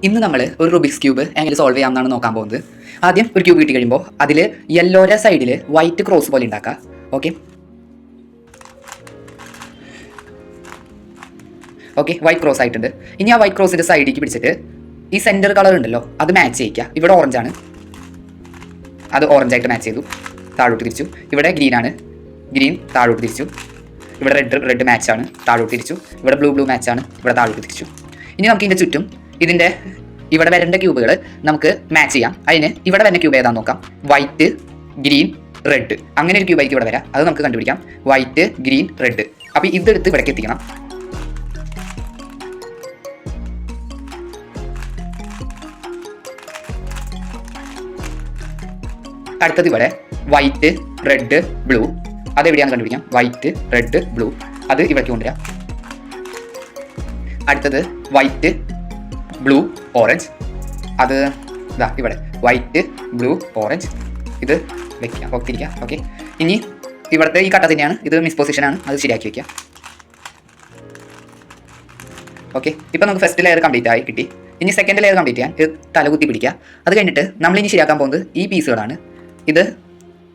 ഇന്ന് നമ്മൾ ഒരു റുബിക്സ് ക്യൂബ് എങ്ങനെ സോൾവ് ചെയ്യാമെന്നാണ് നോക്കാൻ പോകുന്നത്. ആദ്യം ഒരു ക്യൂബ് കിട്ടി കഴിയുമ്പോൾ അതിൽ യെല്ലോയുടെ സൈഡിൽ വൈറ്റ് ക്രോസ് പോലെ ഉണ്ടാക്കുക. ഓക്കെ, വൈറ്റ് ക്രോസ് ആയിട്ടുണ്ട്. ഇനി ആ വൈറ്റ് ക്രോസിൻ്റെ സൈഡിലേക്ക് പിടിച്ചിട്ട് ഈ സെൻറ്റർ കളർ ഉണ്ടല്ലോ അത് മാച്ച് ചെയ്യിക്കുക. ഇവിടെ ഓറഞ്ചാണ്, അത് ഓറഞ്ചായിട്ട് മാച്ച് ചെയ്തു, താഴോട്ട് തിരിച്ചു. ഇവിടെ ഗ്രീനാണ്, ഗ്രീൻ താഴോട്ട് തിരിച്ചു. ഇവിടെ റെഡ് മാച്ചാണ്, താഴോട്ട് തിരിച്ചു. ഇവിടെ ബ്ലൂ മാച്ചാണ്, ഇവിടെ താഴോട്ട് തിരിച്ചു. ഇനി നമുക്ക് ഇതിൻ്റെ ചുറ്റും ഇതിൻ്റെ ഇവിടെ വരേണ്ട ക്യൂബുകൾ നമുക്ക് മാച്ച് ചെയ്യാം. അതിന് ഇവിടെ വരുന്ന ക്യൂബ് ഏതാണെന്ന് നോക്കാം. വൈറ്റ്, ഗ്രീൻ, റെഡ്, അങ്ങനെ ഒരു ക്യൂബായിരിക്കും ഇവിടെ വരാം. അത് നമുക്ക് കണ്ടുപിടിക്കാം. White, green, red. അപ്പോൾ ഇതെടുത്ത് ഇവിടേക്ക് എത്തിക്കണം. അടുത്തത് ഇവിടെ വൈറ്റ്, റെഡ്, ബ്ലൂ, അതെവിടെയാണെന്ന് കണ്ടുപിടിക്കാം. വൈറ്റ്, റെഡ്, ബ്ലൂ, അത് ഇവിടേക്ക് കൊണ്ടുവരാം. അടുത്തത് വൈറ്റ്, ബ്ലൂ, ഓറഞ്ച്, അത് ഇതാ ഇവിടെ വൈറ്റ്, ബ്ലൂ, ഓറഞ്ച്, ഇത് വെക്കാം, ഒത്തിരിക്കാം. ഓക്കെ, ഇനി ഇവിടുത്തെ ഈ കട്ട തന്നെയാണ്, ഇത് മിസ് പൊസിഷനാണ്, അത് ശരിയാക്കി വെക്കാം. ഓക്കെ, ഇപ്പം നമുക്ക് ഫസ്റ്റ് ലെയർ കംപ്ലീറ്റ് ആയി കിട്ടി. ഇനി സെക്കൻഡ് ലെയർ കംപ്ലീറ്റ് ചെയ്യാൻ ഇത് തലകുത്തി പിടിക്കുക. അത് കഴിഞ്ഞിട്ട് നമ്മളിനി ശരിയാക്കാൻ പോകുന്നത് ഈ പീസുകളാണ്. ഇത്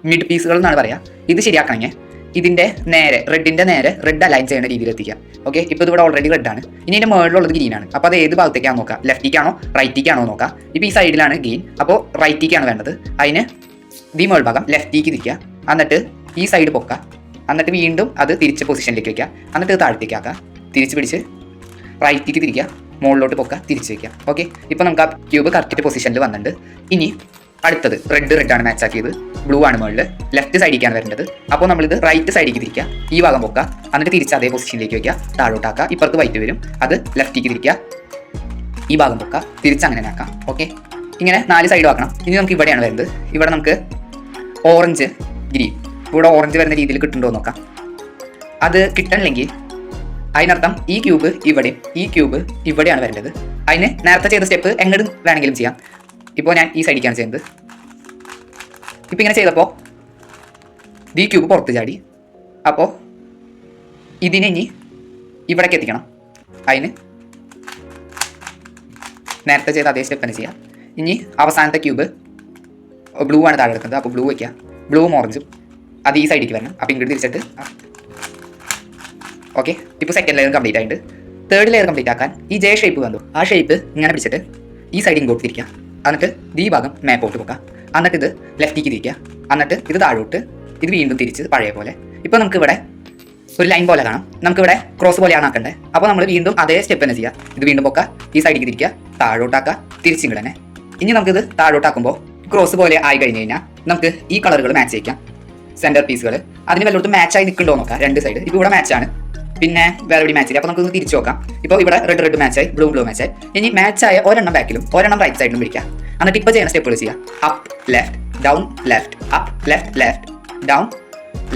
മിഡ് പീസുകൾ എന്നാണ് പറയുക. ഇത് ശരിയാക്കണമെങ്കിൽ ഇതിൻ്റെ നേരെ റെഡിൻ്റെ നേരെ റെഡ് അലൈൻ ചെയ്യുന്ന രീതിയിൽ എത്തിക്കാം. ഓക്കെ, ഇപ്പോൾ ഇതിവിടെ ഓൾറെഡി റെഡാണ്. ഇനി ഇതിൻ്റെ മുകളിലുള്ളത് ഗ്രീനാണ്. അപ്പോൾ അത് ഏത് ഭാഗത്തേക്കാണ് നോക്കാം, ലെഫ്റ്റിക്കാണോ റൈറ്റിക്കാണോ നോക്കാം. ഇപ്പോൾ ഈ സൈഡിലാണ് ഗ്രീൻ, അപ്പോൾ റൈറ്റിക്കാണ് വേണ്ടത്. അതിന് ഈ മുകൾ ഭാഗം ലെഫ്റ്റിക്ക് തിരിക്കുക, എന്നിട്ട് ഈ സൈഡ് പൊക്കുക, എന്നിട്ട് വീണ്ടും അത് തിരിച്ച് പൊസിഷനിലേക്ക് വയ്ക്കുക, എന്നിട്ട് ഇത് താഴത്തേക്ക് ആക്കുക, തിരിച്ച് പിടിച്ച് റൈറ്റിക്ക് തിരിക്കുക, മുകളിലോട്ട് പൊക്കുക, തിരിച്ച് വയ്ക്കുക. ഓക്കെ, ഇപ്പോൾ നമുക്ക് ആ ക്യൂബ് കറക്റ്റ് പൊസിഷനിൽ വന്നിട്ടുണ്ട്. ഇനി അടുത്തത് റെഡാണ് മാച്ച് ആക്കിയത്, ബ്ലൂ ആണ് മുകളിൽ, ലെഫ്റ്റ് സൈഡിലേക്കാണ് വരേണ്ടത്. അപ്പോൾ നമ്മളിത് റൈറ്റ് സൈഡിലേക്ക് തിരിക്കുക, ഈ ഭാഗം പൊക്കുക, എന്നിട്ട് തിരിച്ച് അതേ പൊസിഷനിലേക്ക് വയ്ക്കുക, താഴോട്ടാക്കുക. ഇപ്പുറത്ത് വൈറ്റ് വരും, അത് ലെഫ്റ്റിലേക്ക് തിരിക്കുക, ഈ ഭാഗം പൊക്കുക, തിരിച്ച് അങ്ങനെ ആക്കാം. ഓക്കെ, ഇങ്ങനെ 4 സൈഡും ആക്കണം. ഇനി നമുക്ക് ഇവിടെയാണ് വരുന്നത്. ഇവിടെ നമുക്ക് ഓറഞ്ച്, ഗ്രീൻ, ഇവിടെ ഓറഞ്ച് വരുന്ന രീതിയിൽ കിട്ടുന്നുണ്ടോ നോക്കാം. അത് കിട്ടണില്ലെങ്കിൽ അതിനർത്ഥം ഈ ക്യൂബ് ഇവിടെയും ഈ ക്യൂബ് ഇവിടെയാണ് വരേണ്ടത്. അതിന് നേരത്തെ ചെയ്ത സ്റ്റെപ്പ് എങ്ങോട്ടും വേണമെങ്കിലും ചെയ്യാം. ഇപ്പോൾ ഞാൻ ഈ സൈഡിലേക്കാണ് ചെയ്യുന്നത്. ഇപ്പോൾ ഇങ്ങനെ ചെയ്തപ്പോൾ ഈ ക്യൂബ് പുറത്ത് ചാടി. അപ്പോൾ ഇതിനെ ഇനി ഇവിടേക്ക് എത്തിക്കണം. അതിന് നേരത്തെ ചെയ്ത അതേ സ്റ്റെപ്പ് തന്നെ ചെയ്യാം. ഇനി അവസാനത്തെ ക്യൂബ് ബ്ലൂ ആണ് താഴെ എടുക്കുന്നത്. അപ്പോൾ ബ്ലൂ വയ്ക്കുക, ബ്ലൂവും ഓറഞ്ചും അത് ഈ സൈഡിലേക്ക് വരണം. അപ്പോൾ ഇങ്ങോട്ട് തിരിച്ചിട്ട് ഓക്കെ, ഇപ്പോൾ സെക്കൻഡ് ലെയർ കംപ്ലീറ്റ് ആയിട്ട് തേർഡ് ലെയർ കംപ്ലീറ്റ് ആക്കാൻ ഈ ജെ ഷേപ്പ് കണ്ടു, ആ ഷേപ്പ് ഇങ്ങനെ പിടിച്ചിട്ട് ഈ സൈഡ് ഇങ്ങോട്ട് തിരിക്കുക, എന്നിട്ട് ഈ ഭാഗം മേപ്പോട്ട് വെക്കുക, എന്നിട്ട് ഇത് ലെഫ്റ്റിക്ക് തിരിക്കുക, എന്നിട്ട് ഇത് താഴോട്ട്, ഇത് വീണ്ടും തിരിച്ച് പഴയ പോലെ. ഇപ്പോൾ നമുക്കിവിടെ ഒരു ലൈൻ പോലെ കാണാം, നമുക്കിവിടെ ക്രോസ് പോലെയാണ് ആക്കേണ്ടത്. അപ്പോൾ നമ്മൾ വീണ്ടും അതേ സ്റ്റെപ്പ് തന്നെ ചെയ്യുക. ഇത് വീണ്ടും പൊക്കുക, ഈ സൈഡിലേക്ക് തിരിക്കുക, താഴോട്ടാക്കുക, തിരിച്ചിങ്ങോട്ട് തന്നെ. ഇനി നമുക്കിത് താഴോട്ടാക്കുമ്പോൾ ക്രോസ് പോലെ ആയി കഴിഞ്ഞ് കഴിഞ്ഞാൽ നമുക്ക് ഈ കളറുകൾ മാച്ച് ചെയ്യിക്കാം. സെൻറ്റർ പീസുകൾ അതിന് വല്ലയിടത്തും മാച്ചായി നിൽക്കുന്നുണ്ടോ നോക്കാം. രണ്ട് സൈഡ് ഇപ്പോൾ ഇവിടെ മാച്ചാണ്, പിന്നെ വേറെ എവിടെ മാച്ച് ഇല്ല. അപ്പോൾ നമുക്ക് തിരിച്ചു നോക്കാം. ഇപ്പോൾ ഇവിടെ റെഡ് മാച്ചായി, ബ്ലൂ മാച്ചായി. ഇനി മാച്ചായ ഒരെണ്ണം ബാക്കിലും ഒരെണ്ണം റൈറ്റ് സൈഡിലും പിടിക്കാം. എന്നിട്ട് ഇപ്പോൾ ചെയ്യുന്ന സ്റ്റെപ്പുകൾ ചെയ്യാം. Up left, down left, up left, left down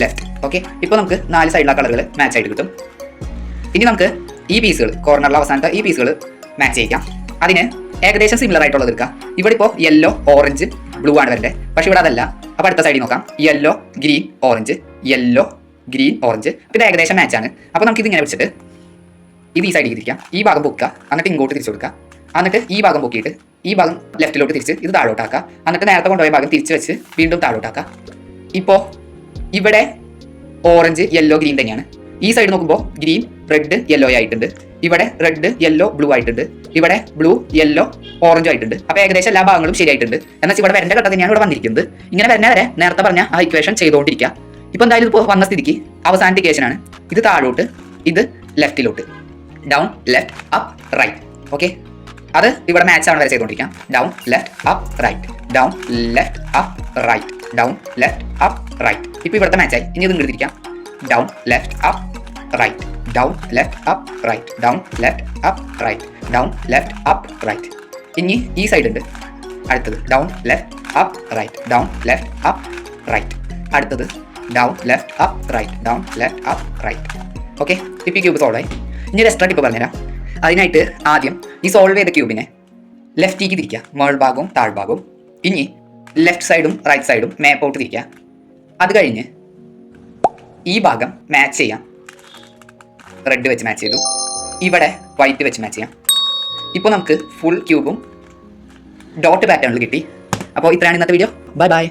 left. Okay, ഇപ്പോൾ നമുക്ക് 4 സൈഡിലുള്ള കളറുകൾ മാച്ച് ആയിട്ട് കിട്ടും. ഇനി നമുക്ക് ഈ പീസുകൾ കോർണറിലെ അവസാനത്തെ ഈ പീസുകൾ മാച്ച് ചെയ്യിക്കാം. അതിന് ഏകദേശം സിമിലർ ആയിട്ടുള്ളത് എടുക്കാം. ഇവിടെ ഇപ്പോൾ യെല്ലോ, ഓറഞ്ച്, ബ്ലൂ ആണ് വരേണ്ടത്. പക്ഷേ ഇവിടെ അതല്ല. അപ്പോൾ അടുത്ത സൈഡിൽ നോക്കാം. Yellow, green, orange, yellow, green, orange. ഇത് ഏകദേശം മാച്ചാണ്. അപ്പോൾ നമുക്ക് ഇതിങ്ങനെ വെച്ചിട്ട് ഇത് ഈ സൈഡിലേക്ക് തിരിക്കാം, ഈ ഭാഗം പൊക്കുക, എന്നിട്ട് ഇങ്ങോട്ട് തിരിച്ചു കൊടുക്കുക, എന്നിട്ട് ഈ ഭാഗം പൊക്കിയിട്ട് ഈ ഭാഗം ലെഫ്റ്റിലോട്ട് തിരിച്ച് ഇത് താഴോട്ടാക്കുക, എന്നിട്ട് നേരത്തെ കൊണ്ടുപോയ ഭാഗം തിരിച്ച് വെച്ച് വീണ്ടും താഴോട്ടാക്കുക. ഇപ്പോൾ ഇവിടെ ഓറഞ്ച്, യെല്ലോ, ഗ്രീൻ തന്നെയാണ്. ഈ സൈഡ് നോക്കുമ്പോൾ ഗ്രീൻ, റെഡ്, യെല്ലോ ആയിട്ടുണ്ട്. ഇവിടെ റെഡ്, യെല്ലോ, ബ്ലൂ ആയിട്ടുണ്ട്. ഇവിടെ ബ്ലൂ, യെല്ലോ, ഓറഞ്ച് ആയിട്ടുണ്ട്. അപ്പോൾ ഏകദേശം എല്ലാ ഭാഗങ്ങളും ശരിയായിട്ടുണ്ട്. എന്നാൽ ഇവിടെ വരേണ്ട ഘട്ടം തന്നെയാണ് ഇവിടെ വന്നിരിക്കുന്നത്. ഇങ്ങനെ വരുന്ന വരെ നേരത്തെ പറഞ്ഞ ആ ഇക്വേഷൻ ചെയ്തുകൊണ്ടിരിക്കുക. ഇപ്പോൾ എന്തായാലും ഇപ്പോൾ വന്ന സ്ഥിതിക്ക് അവസാനത്തെ ഇക്വേഷനാണ്. ഇത് താഴോട്ട്, ഇത് ലെഫ്റ്റിലോട്ട്, down left up right. Okay, അത് ഇവിടെ മാച്ച് ആണ് വരെ ചെയ്തുകൊണ്ടിരിക്കാം. Down left up right, down left up right, down left up right. ഇപ്പോൾ ഇവിടുത്തെ മാച്ചായി. ഇനി ഇത് ഇങ്ങോട്ട് തിരിക്കാം. Down left up right, down left up right, down left up right, down left up right. ഇനി ഈ സൈഡ് ഉണ്ട്. അടുത്തത് down left up right, down left up right. അടുത്തത് down left up right, down left up right. Okay, ഇപ്പോൾ ഈ cube solve ആയി. ഇനി ഒരു എക്സ്ട്രാ ടിപ്പ് പറഞ്ഞുതരാം. അതിനായിട്ട് ആദ്യം ഈ സോൾവ് ചെയ്ത ക്യൂബിനെ ലെഫ്റ്റിലേക്ക് തിരിക്കുക, മുകൾ ഭാഗവും താഴ്ഭാഗവും. ഇനി ലെഫ്റ്റ് സൈഡും റൈറ്റ് സൈഡും മേപ്പോട്ട് തിരിക്കുക. അത് കഴിഞ്ഞ് ഈ ഭാഗം മാച്ച് ചെയ്യാം. റെഡ് വെച്ച് മാച്ച് ചെയ്തു, ഇവിടെ വൈറ്റ് വെച്ച് മാച്ച് ചെയ്യാം. ഇപ്പോൾ നമുക്ക് ഫുൾ ക്യൂബും ഡോട്ട് പാറ്റേണിൽ കിട്ടി. അപ്പോൾ ഇത്രയാണ് ഇന്നത്തെ വീഡിയോ. Bye bye.